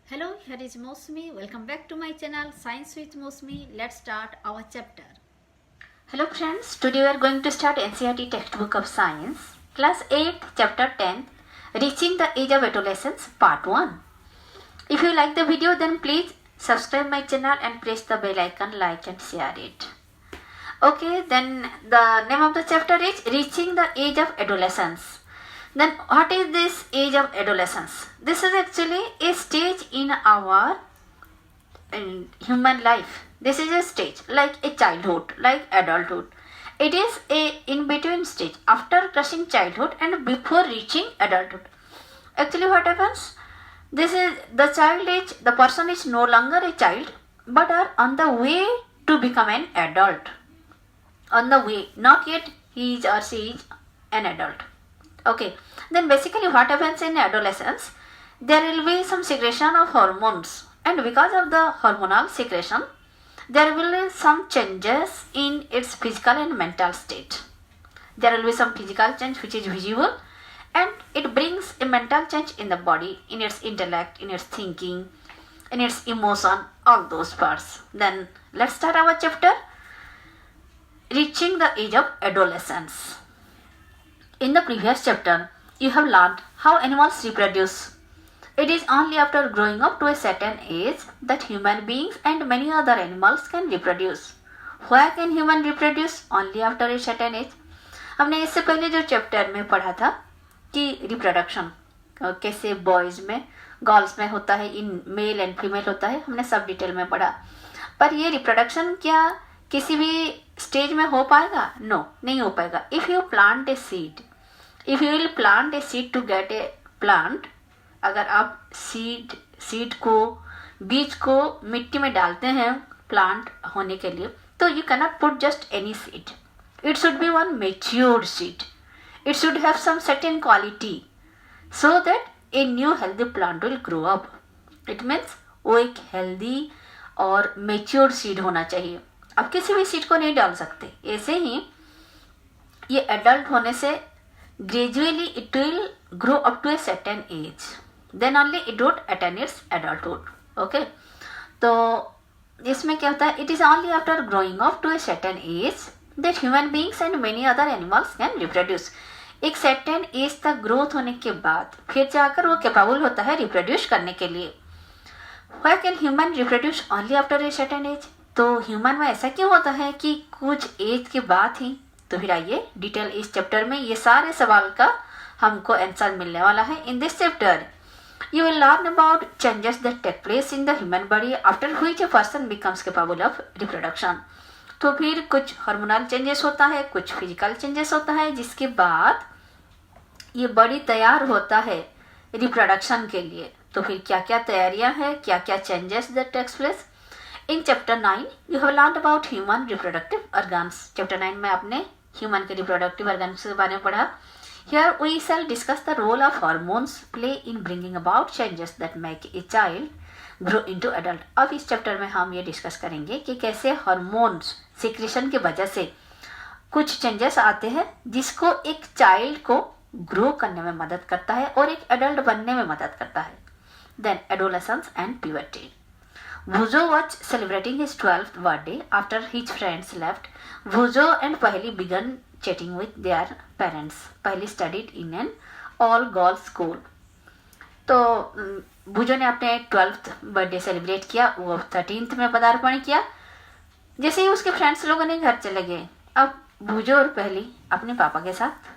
Hello, here is Mosmi. Welcome back to my channel Science with Mosmi. Let's start our chapter. Hello friends, today we are going to start NCERT textbook of science, class 8, chapter 10, Reaching the Age of Adolescence, part 1. If you like the video, then please subscribe my channel and press the bell icon, like and share it. Okay, then the name of the chapter is Reaching the Age of Adolescence. Then what is this age of adolescence? This is actually a stage in our human life. This is a stage like a childhood, like adulthood. It is a in between stage after crossing childhood and before reaching adulthood. Actually what happens? This is the child age, the person is no longer a child but are on the way to become an adult. On the way, not yet he is or she is an adult. Okay, then basically what happens in adolescence? There will be some secretion of hormones, and because of the hormonal secretion, there will be some changes in its physical and mental state. There will be some physical change which is visible, and it brings a mental change in the body, in its intellect, in its thinking, in its emotion, all those parts. Then let's start our chapter, Reaching the Age of Adolescence. In the previous chapter, you have learned how animals reproduce. It is only after growing up to a certain age that human beings and many other animals can reproduce. Why can human reproduce? Only after a certain age. हमने इससे पहले जो chapter में पढ़ा था कि reproduction कैसे boys में गर्ल्स में होता है, इन मेल एंड फीमेल होता है, हमने सब डिटेल में पढ़ा. पर ये रिप्रोडक्शन क्या किसी भी स्टेज में हो पाएगा? नो, नहीं हो पाएगा. If you plant a seed, if you will plant a seed to get a plant, अगर आप सीड को, बीज को मिट्टी में डालते हैं प्लांट होने के लिए, तो you cannot put just any seed. It should be one matured seed. It should have some certain quality so that a new healthy plant will grow up. It means वो एक हेल्दी और matured seed होना चाहिए. आप किसी भी seed को नहीं डाल सकते. ऐसे ही ये एडल्ट होने से gradually it will grow up to a certain age, then only it would attain its adulthood. Okay, तो इसमें क्या होता है? It is only after growing up to a certain age that human beings and many other animals can reproduce. एक certain age तक growth होने के बाद फिर जाकर वो कैपेबल होता है रिप्रोड्यूस करने के लिए. Why can human reproduce only after a certain as? तो ह्यूमन में ऐसा क्यों होता है कि कुछ एज के बाद ही? तो फिर आइए डिटेल इस चैप्टर में ये सारे सवाल का हमको आंसर मिलने वाला है. In this chapter you will learn about changes that take place in the human body after which a person becomes capable of reproduction. तो फिर कुछ हार्मोनल चेंजेस होता है, कुछ फिजिकल चेंजेस होता है, जिसके बाद ये बॉडी तैयार होता है रिप्रोडक्शन के लिए. तो फिर क्या क्या तैयारियां हैं, क्या क्या changes that takes place. In chapter 9 you have learn about human reproductive organs. Chapter 9 में आपने ह्यूमन के रिप्रोडक्टिव ऑर्गन्स के बारे में पढ़ा. Here we shall discuss the role of hormones play in bringing about changes that make a child grow into adult. अब इस chapter में हम ये डिस्कस करेंगे कि कैसे हार्मोन्स सिक्रेशन की वजह से कुछ चेंजेस आते हैं जिसको एक चाइल्ड को ग्रो करने में मदद करता है और एक एडल्ट बनने में मदद करता है. Then adolescence and puberty. Bhujo was celebrating his 12th birthday after his friends left. Bhujo and Paheli began chatting with their parents. Paheli studied in an all-girls school. तो भूजो ने अपने 12th बर्थडे सेलिब्रेट किया. वो 13th में पदार्पण किया. जैसे ही उसके फ्रेंड्स लोगों ने घर चले गए, अब भूजो और पहली अपने पापा के साथ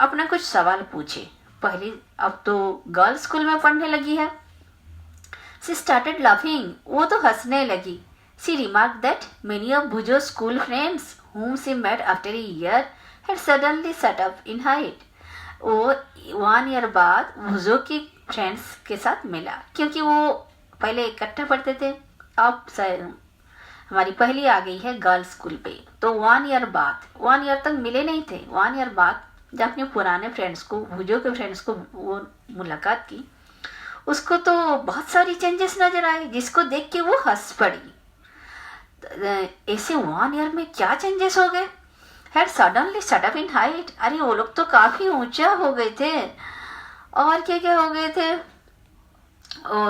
अपना कुछ सवाल पूछे. पहली अब तो गर्ल्स स्कूल में पढ़ने लगी है. She started laughing. वो तो हंसने लगी. She remarked that many of Bhujo's school friends, whom she met after a year, had suddenly shot up in height. वो 1 year बाद भुजो की फ्रेंड्स के साथ मिला, क्योंकि वो पहले इकट्ठे पढ़ते थे. अब हमारी पहली आ गई है गर्ल्स स्कूल पे, तो 1 year बाद, 1 year तक मिले नहीं थे. 1 year बाद जब अपने पुराने फ्रेंड्स को, भुजो के फ्रेंड्स को वो मुलाकात की, उसको तो बहुत सारी चेंजेस नजर आए, जिसको देख के वो हंस पड़ी. ऐसे 1 year में क्या चेंजेस हो गए? Had suddenly shut up in height. अरे वो लोग तो काफी ऊंचा हो गए थे. और क्या क्या हो गए थे?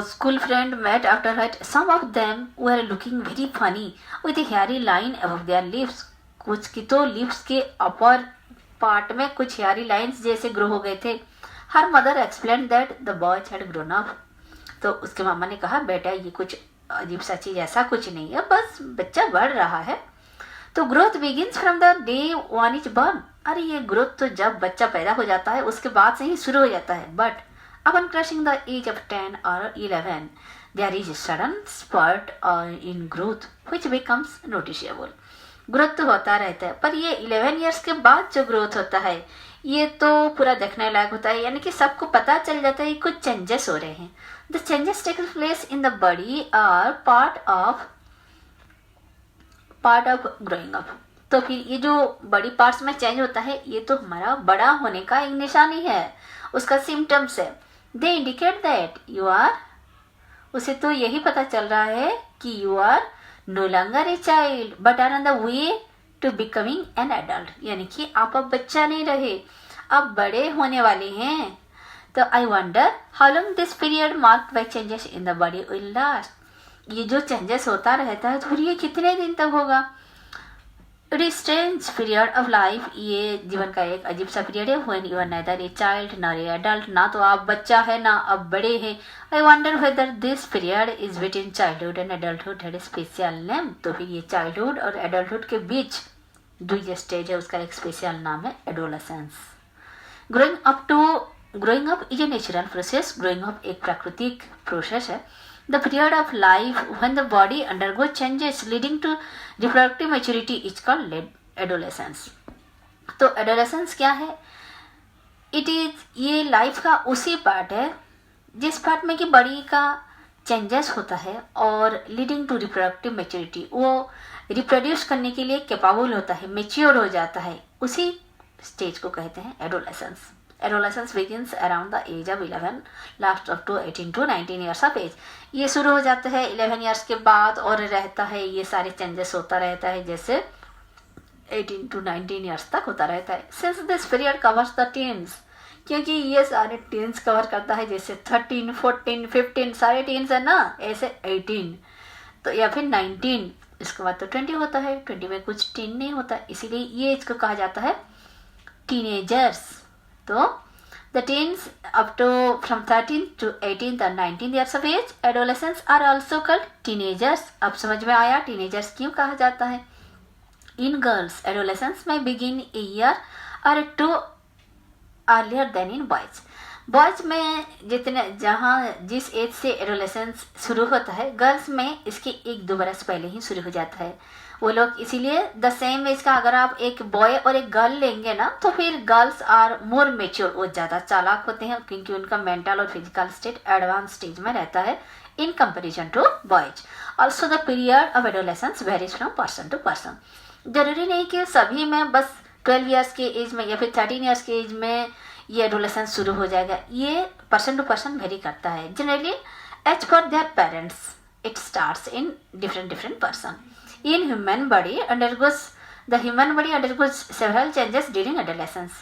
school friend met after that. Some of them were looking very funny with a hairy line above their lips. कुछ की तो लिप्स के अपर पार्ट में कुछ hairy lines जैसे ग्रो हो गए थे. Her mother explained that the boys had grown up. तो उसके मामा ने कहा बेटा ये कुछ अजीब सा चीज ऐसा कुछ नहीं है, बस बच्चा बढ़ रहा है. तो growth begins from the day one is burn. अरे ये ग्रोथ तो जब बच्चा पैदा हो जाता है उसके बाद से ही शुरू हो जाता है. But upon crossing the age of 10 or 11, there is a sudden spurt in growth which becomes noticeable. Growth तो होता रहता है, पर ये 11 ईयर्स के बाद जो ग्रोथ होता है ये तो पूरा देखने लायक होता है. यानी कि सबको पता चल जाता है कुछ चेंजेस हो रहे हैं. The changes take place in the body are part of growing up. तो फिर ये जो बॉडी पार्ट्स में चेंज होता है ये तो हमारा बड़ा होने का एक निशानी है, उसका सिम्टम्स है. They indicate that you are, उसे तो यही पता चल रहा है कि you are no longer a child but are on the way to becoming an adult. यानी कि आप अब बच्चा नहीं रहे, अब बड़े होने वाले हैं. तो I wonder how long this period marked by changes in the body will last. ये जो चेंजेस होता रहता है तो फिर ये कितने दिन तक होगा. It is strange period of life. ये जीवन का एक अजीब सा पीरियड है. When you are neither a child nor a adult, ना तो आप बच्चा है ना अब बड़े हैं. I wonder whether this period is between childhood and adulthood had a special name. तो फिर ये चाइल्डहुड और एडल्टहुड के बीच जो ये स्टेज है उसका एक स्पेशल नाम है adolescence. Growing up is a natural process. Growing up एक प्राकृतिक प्रोसेस है. The period of life when the body undergoes changes leading to reproductive maturity is called adolescence. तो adolescence क्या है? It is ये लाइफ का उसी पार्ट है जिस पार्ट में कि बॉडी का चेंजेस होता है और लीडिंग टू रिप्रोडक्टिव मेच्योरिटी. वो रिप्रोड्यूस करने के लिए कैपेबल होता है, मेच्योर हो जाता है. उसी स्टेज को कहते हैं adolescence. Adolescence begins around the age of 11, lasts up to 18 to 19 years of age. ये शुरू हो जाता है 11 ईयर्स के बाद और रहता है, ये सारे चेंजेस होता रहता है जैसे 18 to 19 ईयर्स तक होता रहता है. Since this period covers the teens, क्योंकि ये सारे टीन्स कवर करता है, जैसे 13, 14, 15 सारे टीन्स है ना, ऐसे 18 तो या फिर 19, इसके बाद तो 20 होता है. 20 में कुछ टीन नहीं होता, इसीलिए ये इसको कहा जाता है टीनेजर्स. तो the teens up to from 13 to 18 or 19 years of age, adolescents are also called teenagers. अब समझ में आया teenagers क्यों कहा जाता है. In girls, adolescence may begin a year or two earlier than in boys. Boys में जिस एज से एडोलेसेंस शुरू होता है, गर्ल्स में इसके 1-2 बरस पहले ही शुरू हो जाता है. वो लोग इसीलिए द सेम एज का अगर आप एक बॉय और एक गर्ल लेंगे ना तो फिर गर्ल्स आर मोर मेच्योर, वो ज़्यादा चालाक होते हैं क्योंकि उनका मेंटल और फिजिकल स्टेट एडवांस स्टेज में रहता है in comparison to boys. Also the period of adolescence varies from person to person. जरूरी नहीं कि सभी में बस 12 ईयर्स के एज में या फिर 13 ईयर्स के एज में ये एडोलेसेंस शुरू हो जाएगा. ये पर्सन टू पर्सन वेरी करता है. जनरली एज पर their parents it starts in different person. In human body undergoes several changes during adolescence.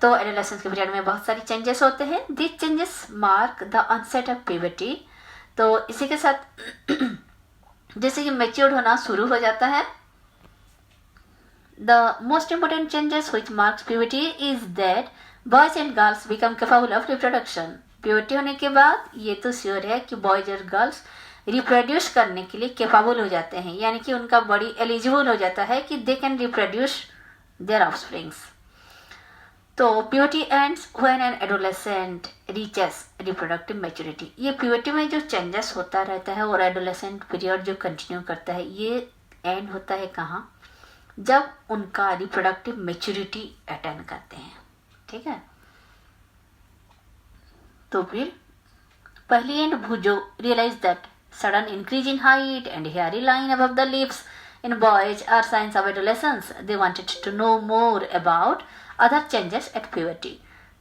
तो adolescence के पीरियड में बहुत सारी चेंजेस होते हैं. These changes mark the onset of puberty. तो इसी के साथ जैसे कि मेच्योर्ड होना शुरू हो जाता है. The most important changes which marks puberty is that boys and girls become capable of reproduction. Puberty होने के बाद ये तो श्योर है कि बॉयज और गर्ल्स रिप्रोड्यूस करने के लिए कैपेबल हो जाते हैं, यानी कि उनका बॉडी एलिजिबल हो जाता है कि they can reproduce their offsprings. तो puberty ends when an adolescent reaches reproductive maturity. ये प्यूबर्टी में जो चेंजेस होता रहता है और एडोलेसेंट पीरियड जो कंटिन्यू करता है, ये एंड होता है कहाँ? जब उनका रिप्रोडक्टिव मैच्योरिटी अटेन करते हैं. ठीक है, तो फिर पहली एंड भुजो realize that sudden increase in height and hairy line above the lips in boys are signs of adolescence. They wanted to know more about other changes at puberty.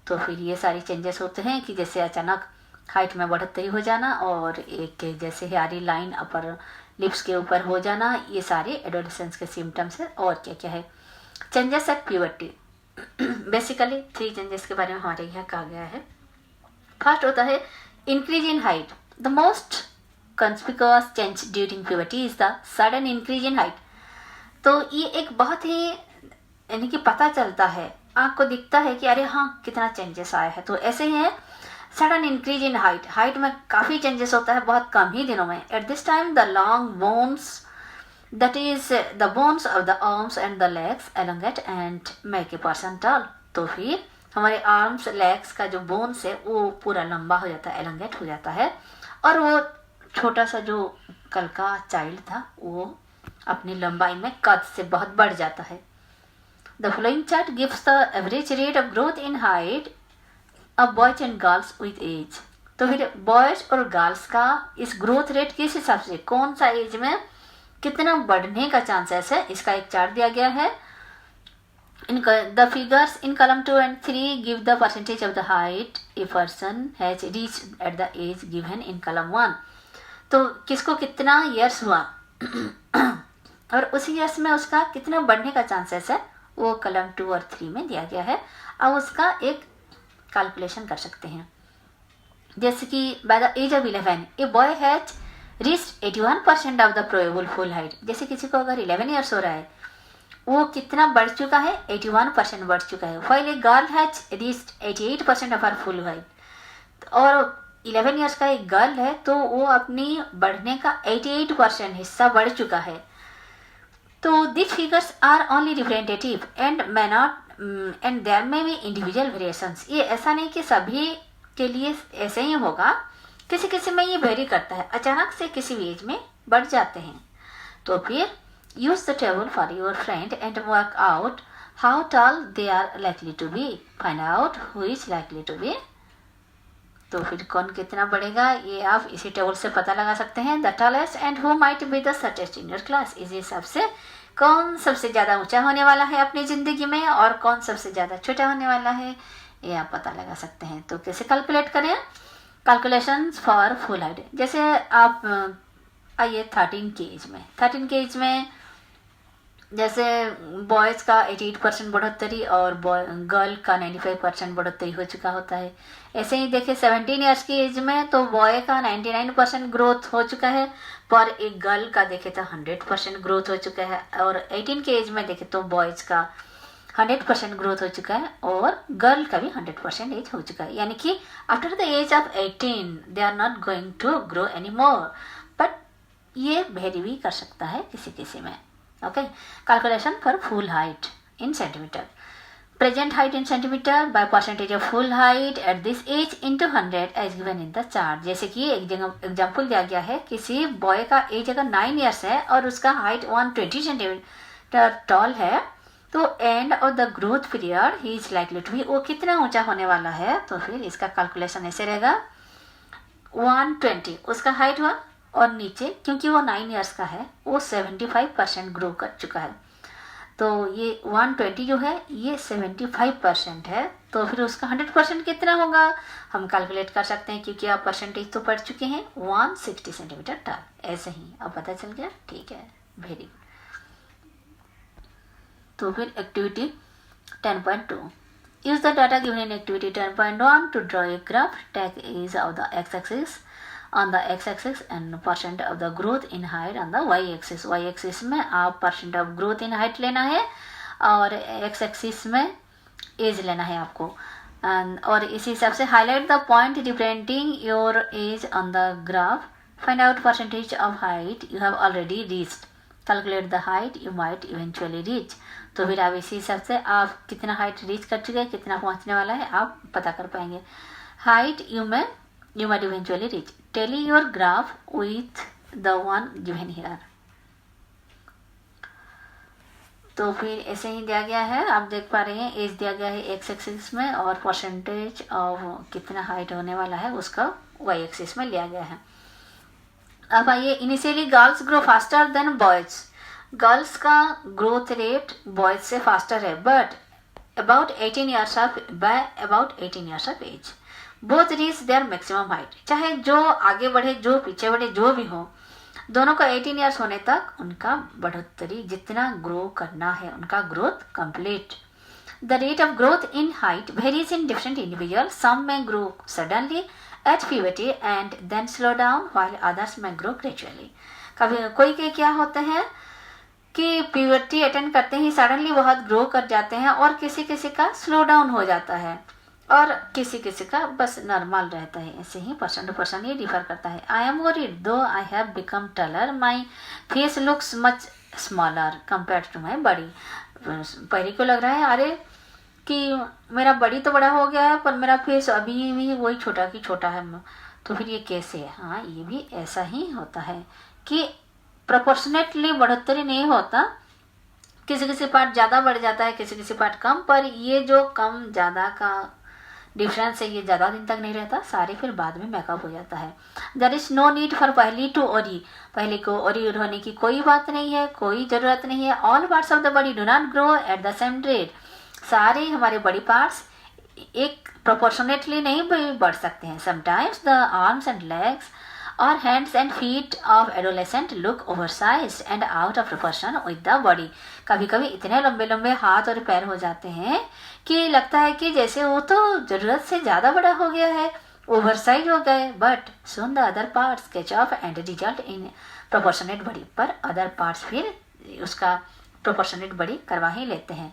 तो फिर ये सारी चेंजेस होते हैं कि जैसे अचानक हाइट में बढ़ोतरी हो जाना और एक जैसे हेयरी लाइन अपर लिप्स के ऊपर हो जाना, ये सारे एडोलेसेंस के सिम्टम्स है. और क्या क्या है changes at puberty? Basically 3 changes के बारे में हमारे यहाँ कहा गया है. फर्स्ट होता है increase in height. The most conspicuous change during puberty is the sudden increase in height. तो ये एक बहुत ही यानी कि पता चलता है, आँख को दिखता है कि अरे हाँ कितना चेंजेस आया है. तो ऐसे ही है sudden increase in height. Height में काफ़ी चेंजेस होता है बहुत कम ही दिनों में. At this time the long bones that is the bones of the arms and the legs elongate and make a person tall. तो फिर हमारे आर्म्स लेग्स का जो बोन्स है वो पूरा लंबा हो जाता है, एलोंगेट हो जाता है, और वो छोटा सा जो कल का चाइल्ड था वो अपनी लंबाई में कद से बहुत बढ़ जाता है. The following chart gives the average rate of growth in height of boys and girls with age. तो फिर बॉयज और गर्ल्स का इस ग्रोथ रेट किस हिसाब से कौन सा एज में कितना बढ़ने का चांसेस है, इसका एक चार्ट दिया गया है. The figures in column 2 and 3 give the percentage of the height a person has reached at the age given in column 1. तो किसको कितना ईयर्स हुआ और उसी ईयर्स में उसका कितना बढ़ने का चांसेस है वो कलम 2 और 3 में दिया गया है. अब उसका एक कैलकुलेशन कर सकते हैं. जैसे कि by the age of 11 a boy has reached 81% of the probable full height. जैसे किसी को अगर 11 ईयर्स हो रहा है वो कितना बढ़ चुका है, 81% बढ़ चुका है. While a girl has reached 88% of her full height. और 11 ईयर्स का एक गर्ल है तो वो अपनी बढ़ने का 88% हिस्सा बढ़ चुका है. तो this figures are only representative and may not and there may be individual variations. ये ऐसा नहीं कि सभी के लिए ऐसे ही होगा, किसी किसी में ये वेरी करता है, अचानक से किसी भी एज में बढ़ जाते हैं. तो फिर use the table for your friend and work out how tall they are likely to be. Find out who is likely to be. तो फिर कौन कितना बढ़ेगा ये आप इसी टेबल से पता लगा सकते हैं. The tallest and who might be the shortest in your class. इस हिसाब से कौन सबसे ज़्यादा ऊंचा होने वाला है अपनी ज़िंदगी में और कौन सबसे ज़्यादा छोटा होने वाला है ये आप पता लगा सकते हैं. तो कैसे कैलकुलेट करें? Calculations for full height. जैसे आप आइए 13 के एज में जैसे बॉयज़ का 88% बढ़ोतरी और गर्ल का 95% बढ़ोतरी हो चुका होता है. ऐसे ही देखें 17 ईयर्स की एज में तो बॉय का 99% ग्रोथ हो चुका है, पर एक गर्ल का देखें तो 100% ग्रोथ हो चुका है. और 18 के एज में देखें तो बॉयज़ का 100% ग्रोथ हो चुका है और गर्ल का भी 100% एज हो चुका है. यानी कि after the age of 18 they are not going to grow any more, but ये वेरी भी कर सकता है किसी किसी में. Okay, calculation for full height in centimeter. Present height in centimeter by percentage of full height at this age into 100 as given in the chart. जैसे कि एक जगह एग्जाम्पल दिया गया है, किसी बॉय का एज अगर 9 ईयर्स है और उसका हाइट 120 सेंटीमीटर टॉल है तो end of the growth period ही इज लाइकली टू बी, वो कितना ऊंचा होने वाला है. तो फिर इसका कैलकुलेशन ऐसे रहेगा 120 उसका हाइट हुआ और नीचे क्योंकि वो 9 ईयर्स का है वो 75% ग्रो कर चुका है. तो ये 120 जो है ये 75% है. तो फिर उसका 100% कितना होगा हम कैलकुलेट कर सकते हैं क्योंकि आप परसेंटेज तो पढ़ चुके हैं. 160 सेंटीमीटर टॉल. ऐसे ही अब पता चल गया. ठीक है, वेरी गुड. तो फिर activity 10.2. Use the data given in activity 10.1 to draw a graph. Take is of the X axis on the x-axis and percent of the growth in height on the y-axis. y-axis में आप percent of growth in height लेना है और x-axis में age लेना है आपको. और इसी हिसाब से highlight the point representing your age on the graph. Find out percentage of height you have already reached. Calculate the height you might eventually reach. तो फिर आप इसी हिसाब से आप कितना हाइट रीच कर चुके हैं, कितना पहुंचने वाला है आप पता कर पाएंगे. Height you might eventually reach. Tally your graph with the one given here. तो फिर ऐसे ही दिया गया है, आप देख पा रहे हैं एज दिया गया है एक्स एक्सिस में और परसेंटेज ऑफ कितना हाइट होने वाला है उसका वाई एक्सिस में लिया गया है. अब आइए, initially girls grow faster than boys. Girls का ग्रोथ रेट बॉयज से फास्टर है but about 18 years of age both reach their maximum height. चाहे जो आगे बढ़े जो पीछे बढ़े जो भी हो, दोनों का 18 ईयर्स होने तक उनका बढ़ोतरी जितना ग्रो करना है उनका growth complete. The rate of growth in height varies in different individual. Some में grow suddenly at puberty and then slow down while others may grow gradually. कभी कोई के क्या होते हैं कि प्यूबर्टी अटेंड करते ही सडनली बहुत ग्रो कर जाते हैं और किसी किसी का स्लो डाउन हो जाता है और किसी किसी का बस नॉर्मल रहता है. ऐसे ही पर्सन टू पर्सन ये डिफर करता है. I am worried though I have become taller my face looks much smaller compare to my body. पहले को लग रहा है अरे कि मेरा बॉडी तो बड़ा हो गया है पर मेरा फेस अभी भी वही छोटा की छोटा है. तो फिर ये कैसे है? हाँ, ये भी ऐसा ही होता है कि प्रोपोर्शनेटली बढ़ोतरी नहीं होता. किसी किसी पार्ट ज़्यादा बढ़ जाता है, किसी किसी पार्ट कम. पर ये जो कम ज़्यादा का डिफरेंस है ये ज़्यादा दिन तक नहीं रहता, सारे फिर बाद में मेकअप हो जाता है. There is no need for पहली टू ओरी. पहले को ओरी होने की कोई बात नहीं है, कोई ज़रूरत नहीं है. All parts of the body do not grow at the same rate. सारे हमारे बॉडी पार्ट्स एक प्रोपोर्शनेटली नहीं बढ़ सकते हैं. Sometimes the arms and legs or hands and feet of adolescent look oversized and out of proportion with the body. कभी कभी इतने लंबे लंबे हाथ और पैर हो जाते हैं कि लगता है कि जैसे वो तो ज़रूरत से ज़्यादा बड़ा हो गया है, ओवरसाइज हो गए. But Son the other parts catch of and result in proportionate body. पर अदर पार्ट्स फिर उसका प्रोपोर्शनेट बॉडी करवा ही लेते हैं.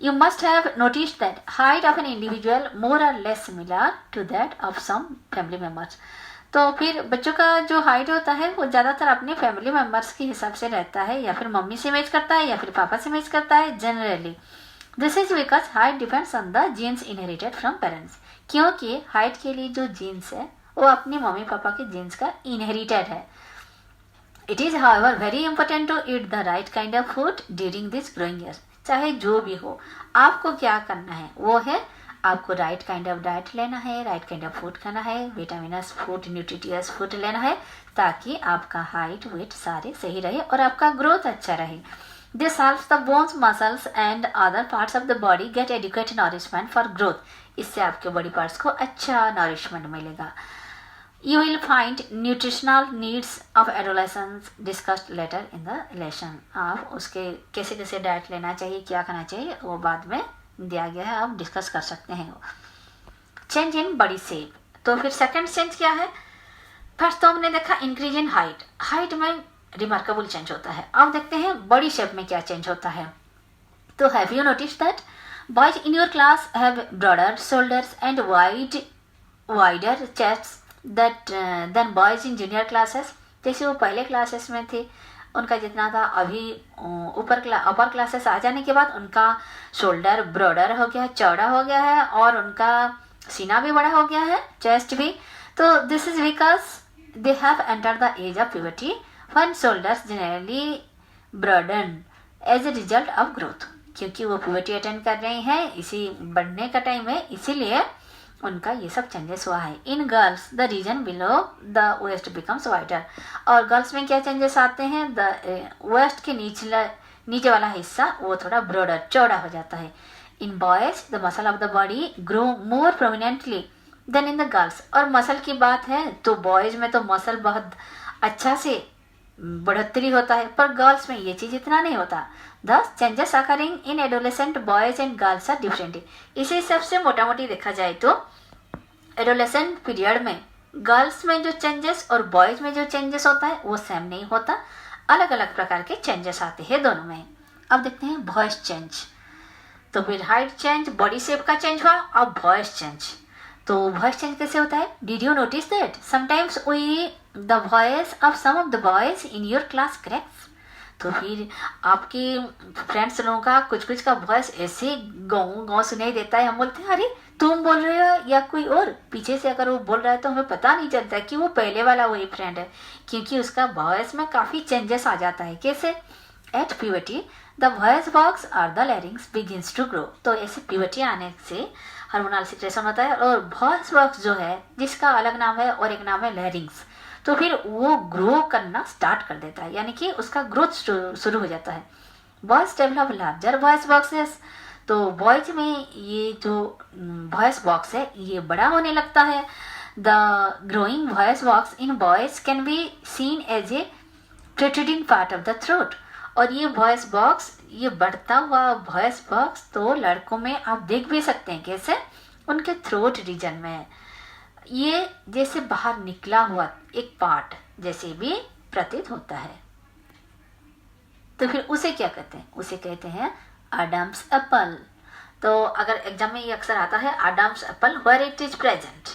You must have noticed that height of an individual more or less similar to that of some family members. तो फिर बच्चों का जो हाइट होता है वो ज़्यादातर अपने फैमिली मेम्बर्स के हिसाब से रहता है, या फिर मम्मी से मैच करता है या फिर पापा से मैच करता है generally. This is because height depends on the genes inherited from parents. क्योंकि हाइट के लिए जो जीन्स है वो अपने मम्मी पापा के जीन्स का इनहेरिटेड है. It is however very important to eat the right kind of food during this growing year. चाहे जो भी हो, आपको क्या करना है वो है आपको राइट काइंड ऑफ डाइट लेना है, राइट काइंड ऑफ फूड खाना है, विटामिनस फूड, न्यूट्रिटियस फूड लेना है ताकि आपका हाइट वेट सारे सही रहे और आपका ग्रोथ अच्छा रहे. This helps the bones muscles and other parts of the body get adequate nourishment for growth. इससे आपके बॉडी पार्ट्स को अच्छा नरिशमेंट मिलेगा. You will find nutritional needs of adolescents discussed later in the lesson. आप उसके कैसे कैसे diet लेना चाहिए, क्या खाना चाहिए, वो बाद में दिया गया है, आप डिस्कस कर सकते हैं. Change in body shape. तो फिर सेकंड चेंज क्या है? फर्स्ट तो हमने देखा इंक्रीज इन हाइट. हाइट में रिमार्केबल चेंज होता है. अब देखते हैं बॉडी शेप में क्या चेंज होता है. तो have you notice that boys in your class have broader shoulders and wider chest than boys in junior classes. जैसे वो पहले क्लासेस में थे उनका जितना था, अभी अपर क्लासेस आ जाने के बाद उनका शोल्डर ब्रॉडर हो गया है, चौड़ा हो गया है और उनका सीना भी बड़ा हो गया है, चेस्ट भी. तो this is because they have entered the age of puberty when shoulders generally broaden as a result of growth. क्योंकि वो प्यूबर्टी अटेंड कर रहे हैं, इसी बढ़ने का टाइम है, इसीलिए उनका ये सब चेंजेस हुआ है. In girls the region below the waist becomes wider. और गर्ल्स में क्या चेंजेस आते हैं? द वेस्ट के नीचे वाला हिस्सा वो थोड़ा ब्रॉडर चौड़ा हो जाता है. In boys the muscle of the body grow more prominently than in the girls. और मसल की बात है तो बॉयज में तो मसल बहुत अच्छा से बढ़ोतरी होता है, पर गर्ल्स में ये चीज़ इतना नहीं होता. Thus changes occurring in adolescent boys and girls are different. इसी हिसाब से मोटा मोटी देखा जाए तो एडोलेसेंट पीरियड में गर्ल्स में जो चेंजेस और बॉयज में जो चेंजेस होता है वो सेम नहीं होता, अलग अलग प्रकार के चेंजेस आते हैं दोनों में. अब देखते हैं वॉइस चेंज. तो फिर हाइट चेंज, बॉडी शेप का चेंज हुआ. अब वॉइस चेंज. तो वॉइस चेंज कैसे होता है? Did you notice that sometimes we the voice of some of the boys in your class cracks. तो फिर आपके फ्रेंड्स लोगों का कुछ का वॉइस ऐसे गाँव सुनाई देता है, हम बोलते हैं अरे तुम बोल रहे हो या कोई और. पीछे से अगर वो बोल रहा है तो हमें पता नहीं चलता कि वो पहले वाला वही फ्रेंड है, क्योंकि उसका वॉइस में काफ़ी चेंजेस आ जाता है. कैसे? At puberty the voice box or the larynx begins to grow. तो ऐसे प्यूबर्टी आने से हार्मोनल सिक्रेशन होता है और वॉइस बॉक्स जो है जिसका अलग नाम है और एक नाम है लैरिंग्स, तो फिर वो ग्रो करना स्टार्ट कर देता है, यानी कि उसका ग्रोथ शुरू हो जाता है. Boys develop larger voice boxes. तो बॉयज में ये जो वॉइस बॉक्स है ये बड़ा होने लगता है. The growing voice box in boys can be seen as a protruding part of the throat. और ये वॉइस बॉक्स, ये बढ़ता हुआ वॉइस बॉक्स तो लड़कों में आप देख भी सकते हैं. कैसे? उनके थ्रोट रीजन में. ये जैसे बाहर निकला हुआ एक पार्ट जैसे भी प्रतीत होता है। तो फिर उसे क्या कहते हैं? उसे कहते हैं आडम्स एप्पल। तो अगर एग्जाम में ये अक्सर आता है Adam's apple where it is present,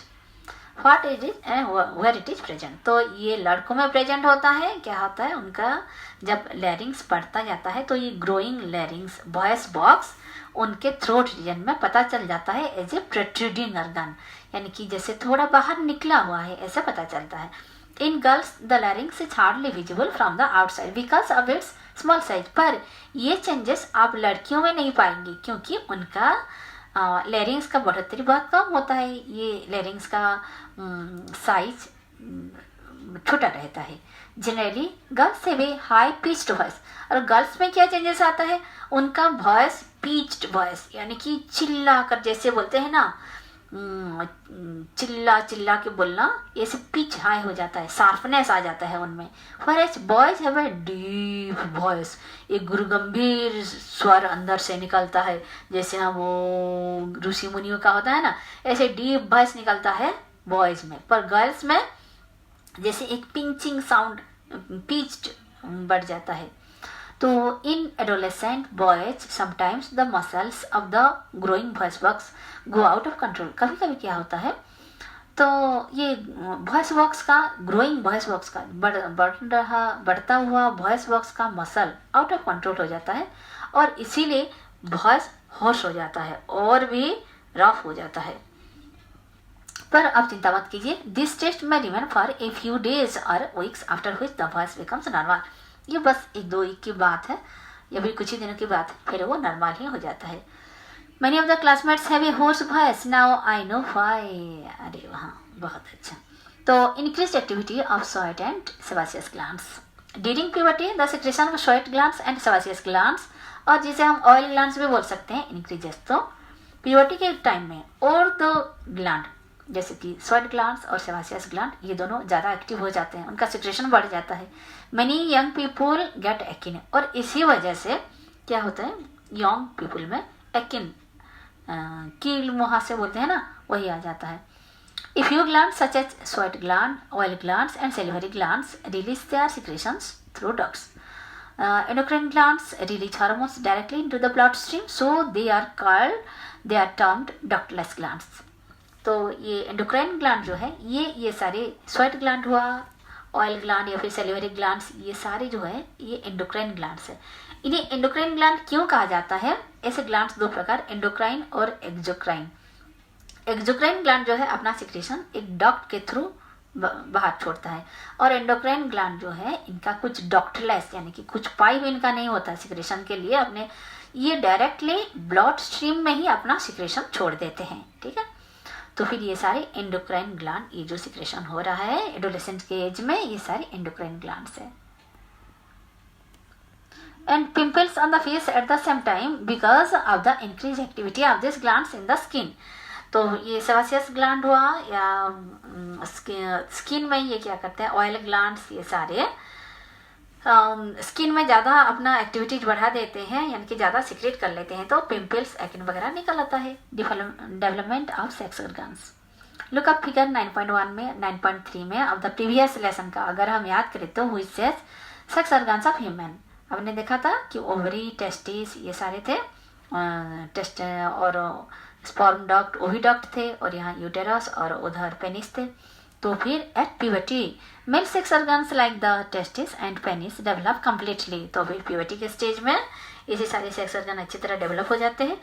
what is it and where it is present. तो ये लड़कों में प्रेजेंट होता है। क्या होता है उनका, जब लैरिंग्स बढ़ता जाता है तो ये ग्रोइंग लैरिंग्स वॉइस बॉक्स उनके थ्रोट रीजन में पता चल जाता है एज ए प्रोट्रूडिंग ऑर्गन, यानी कि जैसे थोड़ा बाहर निकला हुआ है ऐसा पता चलता है। In girls the larynx is hardly visible from the outside because of its small size. पर ये चेंजेस आप लड़कियों में नहीं पाएंगे क्योंकि उनका लैरिंग्स का बढ़ोतरी बहुत कम होता है। ये लैरिंग्स का साइज छोटा रहता है। जनरली गर्ल्स से भी हाई पिच्ड वॉइस, और गर्ल्स में क्या चेंजेस आता है, उनका वॉइस पिच्ड वॉइस यानी कि चिल्ला कर जैसे बोलते हैं ना, चिल्ला चिल्ला के बोलना, ऐसे पिच हाई हो जाता है, शार्पनेस आ जाता है उनमें। Whereas boys have a deep voice, एक गुरुगंभीर स्वर अंदर से निकलता है, जैसे हम वो ऋषि मुनियों का होता है ना, ऐसे डीप वॉइस निकलता है बॉयज में। पर गर्ल्स में जैसे एक पिंचिंग साउंड, पिच्ड बढ़ जाता है। तो in adolescent boys sometimes the muscles of the growing voice box go out of control. कभी कभी क्या होता है, तो ये वॉइस बॉक्स का, ग्रोइंग वॉइस बॉक्स का बढ़ता हुआ वॉइस बॉक्स का मसल आउट ऑफ कंट्रोल हो जाता है और इसीलिए वॉइस होश हो जाता है और भी रफ हो जाता है। पर आप चिंता मत कीजिए, दिस टेस्ट में remain for a few days or weeks after which the voice becomes normal. ये बस एक दो वीक की बात है या फिर कुछ ही दिनों की बात है, फिर वो नॉर्मल ही हो जाता है। Many of the classmates have a hoarse voice. Now I know why. अरे वहाँ बहुत अच्छा। तो increased activity of sweat and sebaceous glands. During puberty, the secretion of sweat glands and sebaceous glands, और जिसे हम oil glands भी बोल सकते हैं, increases। तो puberty के टाइम में और दो ग्लैंड जैसे कि sweat glands और sebaceous gland ये दोनों ज़्यादा एक्टिव हो जाते हैं, उनका secretion बढ़ जाता है। Many young people get acne, और इसी वजह से क्या होता है, young people में acne, कील मुहा से बोलते हैं ना, वही आ जाता है। If you gland such as sweat gland, oil glands and salivary glands release their secretions through ducts. Endocrine glands release hormones directly into the blood stream, so they are termed ductless glands. तो ये endocrine gland जो है, ये सारे sweat gland हुआ, oil gland या फिर salivary glands, ये सारे जो है ये एंडोक्राइन ग्लैंड्स है। इन्हें एंडोक्राइन ग्लैंड क्यों कहा जाता है? ऐसे ग्लैंड्स दो प्रकार, एंडोक्राइन और एक्सोक्राइन। एक्सोक्राइन ग्लैंड जो है अपना सिक्रेशन एक डक्ट के थ्रू बाहर छोड़ता है, और एंडोक्राइन ग्लैंड जो है इनका कुछ डक्टलेस यानी कि कुछ पाइप इनका नहीं होता सिक्रेशन के लिए अपने, ये डायरेक्टली ब्लड स्ट्रीम में ही अपना सिक्रेशन छोड़ देते हैं। ठीक है, तो फिर ये सारे एंडोक्राइन ग्लैंड, ये जो सिक्रेशन हो रहा है एडोलेसेंट के एज में, ये सारे एंडोक्राइन ग्लैंड्स है। And pimples on the face at the same time because of the increased activity of these glands in the skin. तो ये सेबासियस ग्लैंड हुआ या स्किन में ये क्या करते हैं, ऑयल ग्लैंड्स ये सारे स्किन में ज़्यादा अपना एक्टिविटीज बढ़ा देते हैं, यानी कि ज़्यादा सिक्रेट कर लेते हैं, तो पिंपल्स एक्ने वगैरह निकल आता है। Development of sex organs. Look up figure 9.1 में 9.3 में ऑफ द प्रीवियस लेसन का अगर हम याद करें तो which says sex organs of human. हमने देखा था कि ओवरी, टेस्टिस ये सारे थे, टेस्ट और स्पर्म डक्ट, ओविडक्ट थे, और यहाँ यूटेरस और उधर पेनिस थे। तो फिर at puberty male sex organs like the testis and penis develop completely. तो फिर प्यूबर्टी के स्टेज में ये सारे सेक्स ऑर्गन अच्छी तरह डेवलप हो जाते हैं।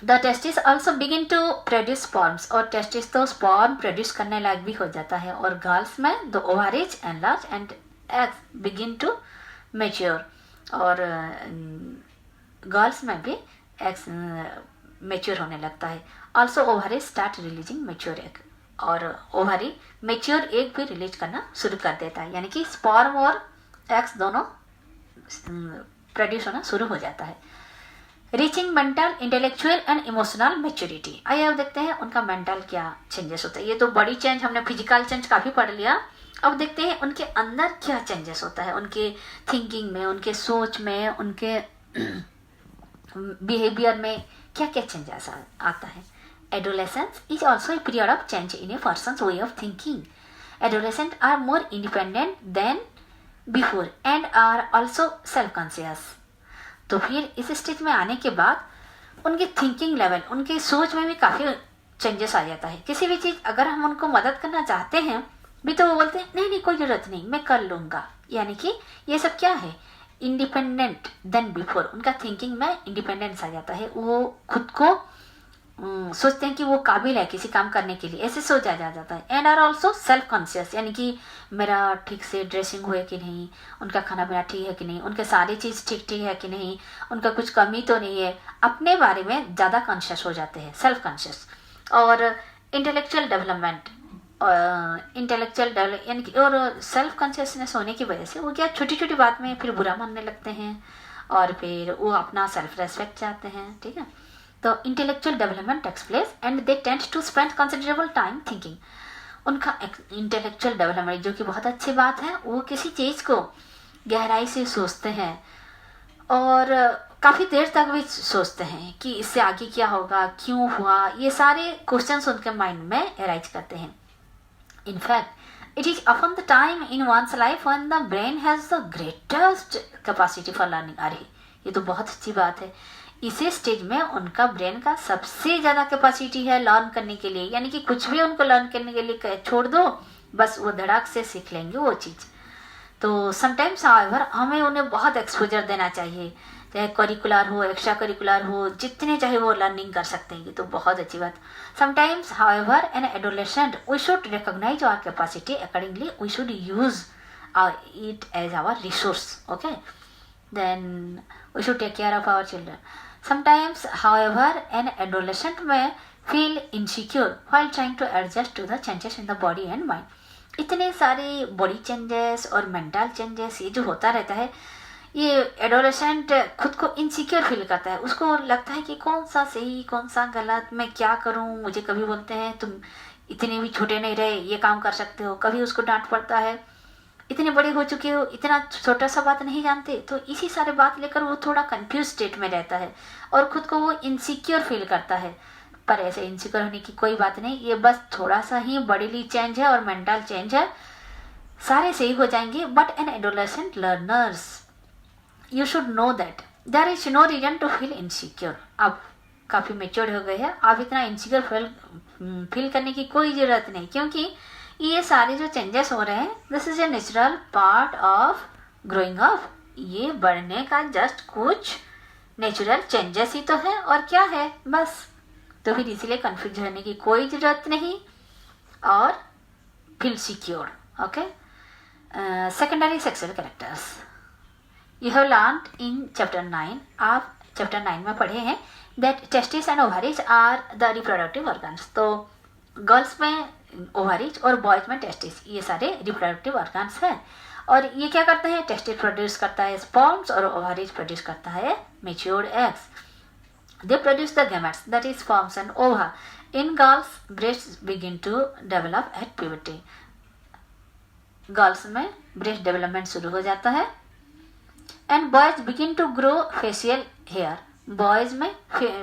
The testis also begin to produce sperms, और टेस्टिस तो स्पर्म प्रोड्यूस करने लायक भी हो जाता है। और गर्ल्स में the ovaries enlarge and eggs begin to mature, और गर्ल्स में भी एग्स मेच्योर होने लगता है। Also ovary start releasing mature egg, और ओवरी मेच्योर एग भी रिलीज करना शुरू कर देता है, यानी कि स्पर्म और एग्स दोनों प्रोड्यूस होना शुरू हो जाता है। Reaching mental, intellectual and emotional maturity. आइए अब देखते हैं उनका मेंटल क्या चेंजेस होता है। ये तो बड़ी चेंज, हमने फिजिकल चेंज काफ़ी पढ़ लिया, अब देखते हैं उनके अंदर क्या चेंजेस होता है, उनके थिंकिंग में, उनके सोच में, उनके बिहेवियर में क्या क्या चेंजेस आता है। Adolescence is also a period of change in a person's way of thinking. Adolescents are more independent than before and are also self-conscious. तो फिर इस स्टेज में आने के बाद उनके थिंकिंग लेवल, उनकी सोच में भी काफ़ी चेंजेस आ जाता है. किसी भी चीज़ अगर हम उनको मदद करना चाहते हैं भी तो वो बोलते हैं नहीं नहीं कोई ज़रूरत नहीं, मैं कर लूँगा. यानी कि ये सब क्या है, इंडिपेंडेंट देन बिफोर. उनका थिंकिंग में इंडिपेंडेंस आ जाता है. वो खुद को सोचते हैं कि वो काबिल है किसी काम करने के लिए, ऐसे सोचा जाता है. And are also self conscious, यानी कि मेरा ठीक से ड्रेसिंग हुए कि नहीं, उनका खाना पीना ठीक है कि नहीं, उनके सारी चीज़ ठीक ठीक है कि नहीं, उनका कुछ कमी तो नहीं है. अपने बारे में ज़्यादा कॉन्शियस हो जाते हैं, सेल्फ कॉन्शियस. और इंटेलेक्चुअल डेवलपमेंट, यानी कि और सेल्फ कॉन्शियसनेस होने की वजह से वो क्या छोटी छोटी बात में फिर बुरा मानने लगते हैं और फिर वो अपना सेल्फ रेस्पेक्ट चाहते हैं. ठीक है, तो intellectual development takes place and they tend to spend considerable time thinking. उनका इंटेलेक्चुअल डेवलपमेंट जो कि बहुत अच्छी बात है, वो किसी चीज़ को गहराई से सोचते हैं और काफ़ी देर तक भी सोचते हैं कि इससे आगे क्या होगा, क्यों हुआ, ये सारे क्वेश्चंस उनके माइंड में अराइज करते हैं. In fact, it is often the time in one's life when the brain has the greatest capacity for learning. अरे ये तो बहुत अच्छी बात है. इसी स्टेज में उनका ब्रेन का सबसे ज़्यादा कैपेसिटी है लर्न करने के लिए. यानी कि कुछ भी उनको लर्न करने के लिए छोड़ दो, बस वो धड़ाक से सीख लेंगे वो चीज़. तो समटाइम्स हाउएवर हमें उन्हें बहुत एक्सपोजर देना चाहिए, चाहे करिकुलर हो, एक्स्ट्रा करिकुलर हो, जितने चाहे वो लर्निंग कर सकते हैं. ये तो बहुत अच्छी बात. Sometimes however an adolescent we should recognise our capacity, accordingly we should use it as our resource. Okay, then we should take care of our children. Sometimes however an adolescent may feel insecure while trying to adjust to the changes in the body and mind. इतने सारे body changes और mental changes ये जो होता रहता है, ये adolescent खुद को इनसिक्योर फील करता है. उसको लगता है कि कौन सा सही कौन सा गलत, मैं क्या करूं. मुझे कभी बोलते हैं तुम इतने भी छोटे नहीं रहे, ये काम कर सकते हो. कभी उसको डांट पड़ता है, इतने बड़े हो चुके हो, इतना छोटा सा बात नहीं जानते. तो इसी सारे बात लेकर वो थोड़ा कंफ्यूज स्टेट में रहता है और खुद को वो इनसिक्योर फील करता है. पर ऐसे इनसिक्योर होने की कोई बात नहीं, ये बस थोड़ा सा ही बॉडीली चेंज है और मेंटल चेंज है, सारे सही हो जाएंगे. But an adolescent learners you should know that there is no reason to feel insecure. अब काफ़ी मेच्योर्ड हो गए हैं, आप इतना इनसिक्योर फील करने की कोई ज़रूरत नहीं, क्योंकि ये सारे जो चेंजेस हो रहे हैं, this is a natural part of growing up. ये बढ़ने का जस्ट कुछ नेचुरल चेंजेस ही तो है, और क्या है बस. तो फिर इसीलिए कंफ्यूज होने की कोई ज़रूरत नहीं और feel secure. Okay, secondary sexual characters you have learned in chapter 9. आप चैप्टर 9 में पढ़े हैं that testis and ovaries are the reproductive organs. तो गर्ल्स में ओवरीज और बॉयज में टेस्टिस, ये सारे रिप्रोडक्टिव ऑर्गन्स हैं. और ये क्या करते हैं, टेस्टिस प्रोड्यूस करता है स्पर्म्स और ओवरीज प्रोड्यूस करता है matured eggs. They produce the gametes, that is sperms and ova. In girls, breasts begin to develop at puberty. Girls में breast development शुरू हो जाता है. And boys begin to grow facial hair. Boys में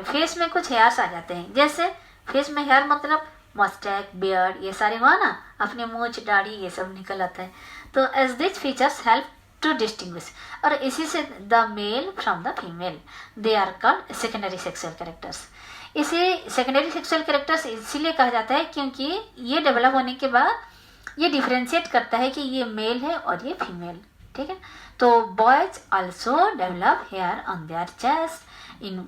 face में कुछ hairs आ जाते हैं. जैसे face में hair मतलब मस्टैक, बियर्ड, ये सारे हुआ ना, अपने मूंछ, दाढ़ी, ये सब निकल आता है. तो as these features help to distinguish, और इसी से the male from the female, they are called secondary sexual characters. इसे secondary sexual characters इसीलिए कहा जाता है क्योंकि ये डेवलप होने के बाद ये डिफ्रेंशिएट करता है कि ये मेल है और ये फीमेल. ठीक है, तो boys also develop hair on their chest. In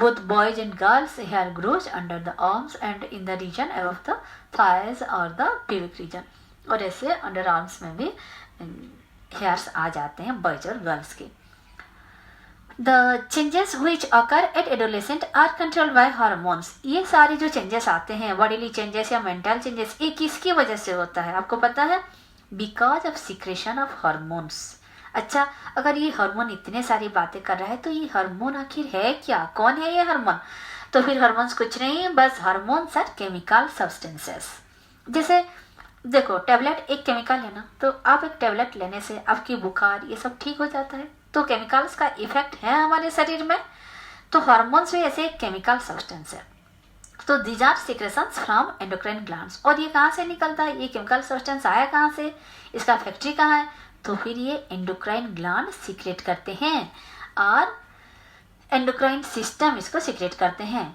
both boys and girls, hair grows under the arms and in the region above the thighs or the pubic region. और ऐसे अंडर आर्म्स में भी hairs आ जाते हैं boys और girls के. The changes which occur at adolescent are controlled by hormones. ये सारे जो चेंजेस आते हैं, बॉडीली चेंजेस या मेंटल चेंजेस, ये किसकी वजह से होता है आपको पता है? Because of secretion of hormones. अच्छा, अगर ये हार्मोन इतने सारी बातें कर रहा है तो ये हार्मोन आखिर है क्या, कौन है ये हार्मोन? तो फिर हार्मोन्स कुछ नहीं है, बस हार्मोन्स आर केमिकल सब्सटेंसेस. जैसे देखो, टैबलेट एक केमिकल है ना, तो आप एक टैबलेट लेने से आपकी बुखार ये सब ठीक हो जाता है, तो केमिकल्स का इफेक्ट है हमारे शरीर में. तो हार्मोन्स भी ऐसे एक केमिकल सब्सटेंस है. तो these are secretions from endocrine glands. और ये कहाँ से निकलता है, ये केमिकल सब्सटेंस आया कहाँ से, इसका फैक्ट्री कहाँ है, तो फिर ये एंडोक्राइन ग्लैंड सीक्रेट करते हैं और एंडोक्राइन सिस्टम इसको सीक्रेट करते हैं।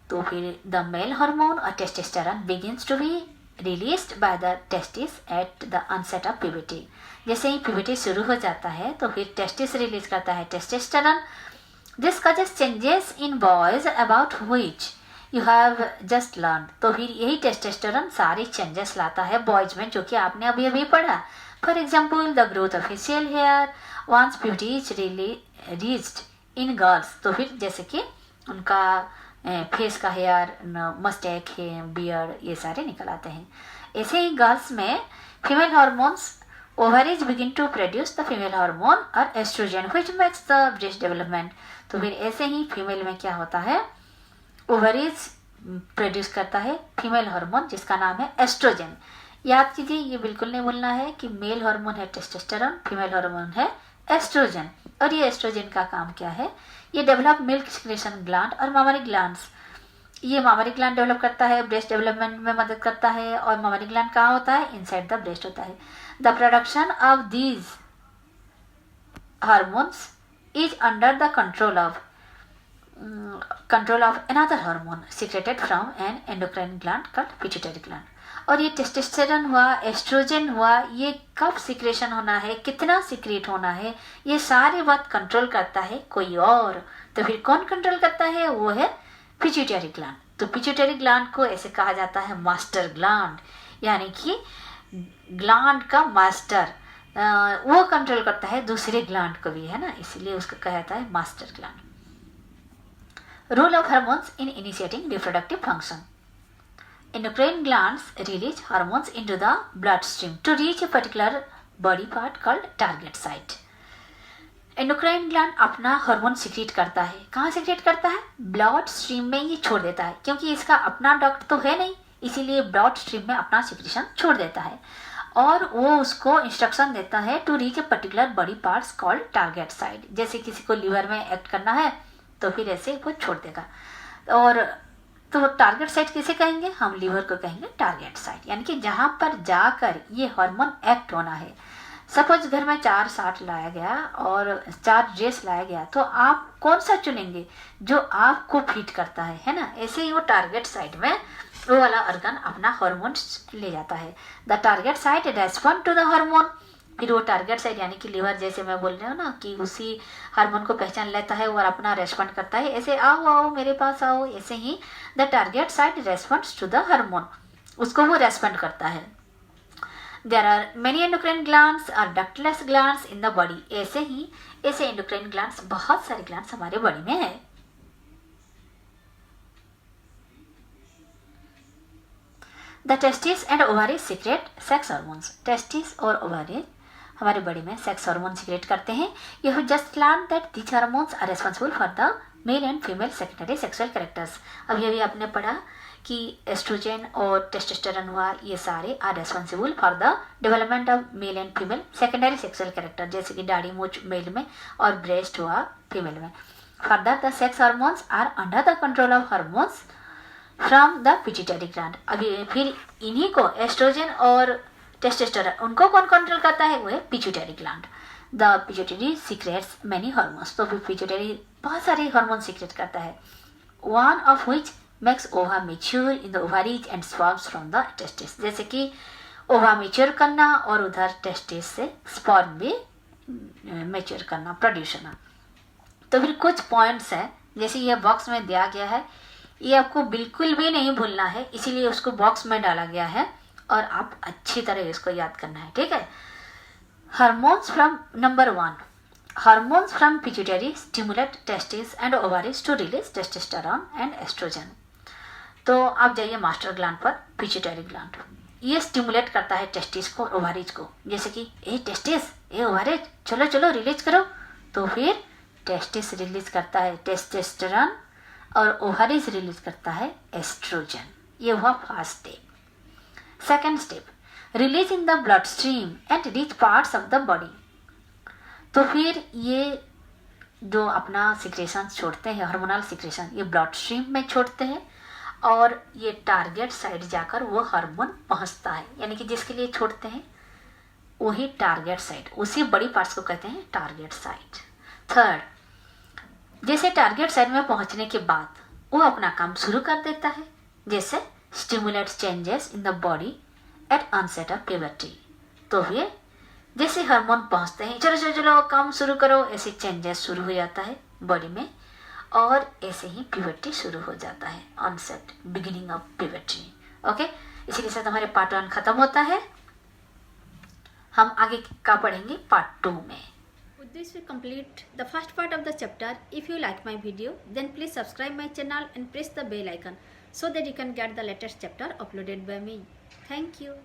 तो फिर द मेल हार्मोन और testosterone begins to be released by the testis at the onset of puberty. जैसे ही प्यूबर्टी शुरू हो जाता है तो फिर टेस्टिस रिलीज करता है testosterone. This causes changes in boys about which you have just learn. तो फिर यही टेस्टोस्टेरोन सारे चेंजेस लाता है बॉयज में, जो कि आपने अभी अभी पढ़ा। For example the growth of facial hair once puberty is reached in girls. तो फिर जैसे कि उनका फेस का हेयर, मस्टैक है, बियर्ड, ये सारे निकल आते हैं। ऐसे ही गर्ल्स में female hormones ovaries begin to produce the female hormone or estrogen which makes the breast development. तो फिर ऐसे ही फीमेल में क्या होता है, ओवरीज प्रोड्यूस करता है फीमेल हार्मोन जिसका नाम है एस्ट्रोजन। याद कीजिए, ये बिल्कुल नहीं भूलना है कि मेल हार्मोन है टेस्टोस्टेरोन, फीमेल हार्मोन है एस्ट्रोजन। और ये एस्ट्रोजन का काम क्या है, ये डेवलप मिल्क सिक्रेशन ग्लैंड और मामरी ग्लैंड्स। ये मामरी ग्लैंड डेवलप करता है, ब्रेस्ट डेवलपमेंट में मदद करता है। और मामरी ग्लैंड कहाँ होता है, इनसाइड द ब्रेस्ट होता है। The production of these hormones is under the control of another hormone secreted from N endocrine gland called pituitary gland. और ये टेस्टोस्टेरोन हुआ, एस्ट्रोजन हुआ, ये कब सिक्रेशन होना है, कितना सीक्रेट होना है, ये सारी बात कंट्रोल करता है कोई और। तो फिर कौन कंट्रोल करता है, वो है पिट्यूटरी ग्लैंड। तो पिट्यूटरी ग्लैंड को ऐसे कहा जाता है मास्टर ग्लैंड, यानी कि ग्लैंड का मास्टर, वो कंट्रोल करता है दूसरे ग्लैंड को भी, है ना, इसलिए उसको कहा जाता है master gland. Role of hormones in initiating reproductive function. Endocrine glands release hormones into the bloodstream to reach a particular body part called target site. Endocrine gland अपना हार्मोन सीक्रेट करता है, कहाँ सीक्रेट करता है, ब्लड स्ट्रीम में ये छोड़ देता है, क्योंकि इसका अपना डक्ट तो है नहीं, इसीलिए ब्लड स्ट्रीम में अपना सिक्रेशन छोड़ देता है। और वो उसको इंस्ट्रक्शन देता है to reach a particular body parts called target site. जैसे किसी को लीवर में एक्ट करना है तो फिर ऐसे वो छोड़ देगा। और तो टारगेट साइट किसे कहेंगे, हम लीवर को कहेंगे टारगेट साइट, यानी कि जहाँ पर जाकर ये हार्मोन एक्ट होना है। सपोज घर में 4 साट लाया गया और 4 ड्रेस लाया गया, तो आप कौन सा चुनेंगे, जो आपको फिट करता है ना। ऐसे ही वो टारगेट साइट में वो वाला ऑर्गन अपना हार्मोन ले जाता है। The target site respond to the hormone. फिर वो टारगेट साइट यानी कि लीवर, जैसे मैं बोल रही हूँ ना कि उसी हार्मोन को पहचान लेता है और अपना रेस्पॉन्ड करता है, ऐसे आओ आओ मेरे पास आओ। ऐसे ही the target site responds to the hormone, उसको वो रेस्पॉन्ड करता है। There are many endocrine glands और ductless glands in the body. ऐसे एंडोक्राइन ग्लैंड्स, बहुत सारे ग्लैंड्स हमारे बॉडी में है। The testis and ovary secrete sex hormones. Testis और ओवारी हमारे बॉडी में सेक्स हार्मोन सीक्रेट करते हैं। You have just learn that these hormones are responsible for the male and female secondary sexual characters. अभी आपने पढ़ा कि एस्ट्रोजन और टेस्टोस्टेरोन हुआ, ये सारे are responsible for the development of male and female secondary sexual character, जैसे कि दाढ़ी मूंछ मेल में और ब्रेस्ट हुआ फीमेल में। Further the sex hormones are under the control of hormones from the pituitary gland. अभी फिर इन्हीं को एस्ट्रोजन और टेस्टोस्टेरोन, उनको कौन कंट्रोल करता है, वो है pituitary gland. The pituitary secretes many hormones. तो फिर पिट्यूटरी बहुत सारे हार्मोन सीक्रेट करता है, one of which makes ova mature in the ovaries and sperms from the testis. जैसे कि ओवा मेच्योर करना और उधर टेस्टिस से स्पर्म भी मेच्योर करना, प्रोड्यूस होना। तो फिर कुछ पॉइंट्स हैं, जैसे ये बॉक्स में दिया गया है, ये आपको बिल्कुल भी नहीं भूलना है, इसीलिए उसको बॉक्स में डाला गया है और आप अच्छी तरह इसको याद करना है, ठीक है। Hormones from number 1, hormones from pituitary stimulate testis and ovaries to release testosterone and estrogen. तो आप जाइए मास्टर ग्लैंड पर, पिट्यूटरी ग्लैंड, ये स्टिमुलेट करता है टेस्टिस को, ओवारीज को। जैसे कि ए टेस्टिस, ए ओवारीज, चलो चलो रिलीज करो। तो फिर टेस्टिस रिलीज करता है टेस्टोस्टेरोन और ओवारीज रिलीज करता है एस्ट्रोजन। ये हुआ first step. Second step, release in the blood stream and reach parts of the body. तो फिर ये जो अपना सिक्रेशन छोड़ते हैं, हार्मोनल सिक्रेशन, ये ब्लड स्ट्रीम में छोड़ते हैं और ये टारगेट साइट जाकर वो हार्मोन पहुंचता है, यानी कि जिसके लिए छोड़ते हैं वही टारगेट साइट, उसी बड़ी पार्ट्स को कहते हैं टारगेट साइट। थर्ड, जैसे टारगेट साइट में पहुंचने के बाद वो अपना काम शुरू कर देता है, जैसे stimulate changes in the body at onset of puberty. तो ये जैसे हार्मोन पहुंचते हैं, चलो चलो चलो काम शुरू करो, ऐसे चेंजेस शुरू हो जाता है बॉडी में, और ऐसे ही प्यूबर्टी शुरू हो जाता है, onset beginning of puberty. Okay, इसी के साथ हमारे पार्ट 1 खत्म होता है। हम आगे का पढ़ेंगे पार्ट 2 में। With this we complete the first part of the chapter. If you like my video, then please subscribe my channel and press the bell icon so that you can get the latest chapter uploaded by me. Thank you.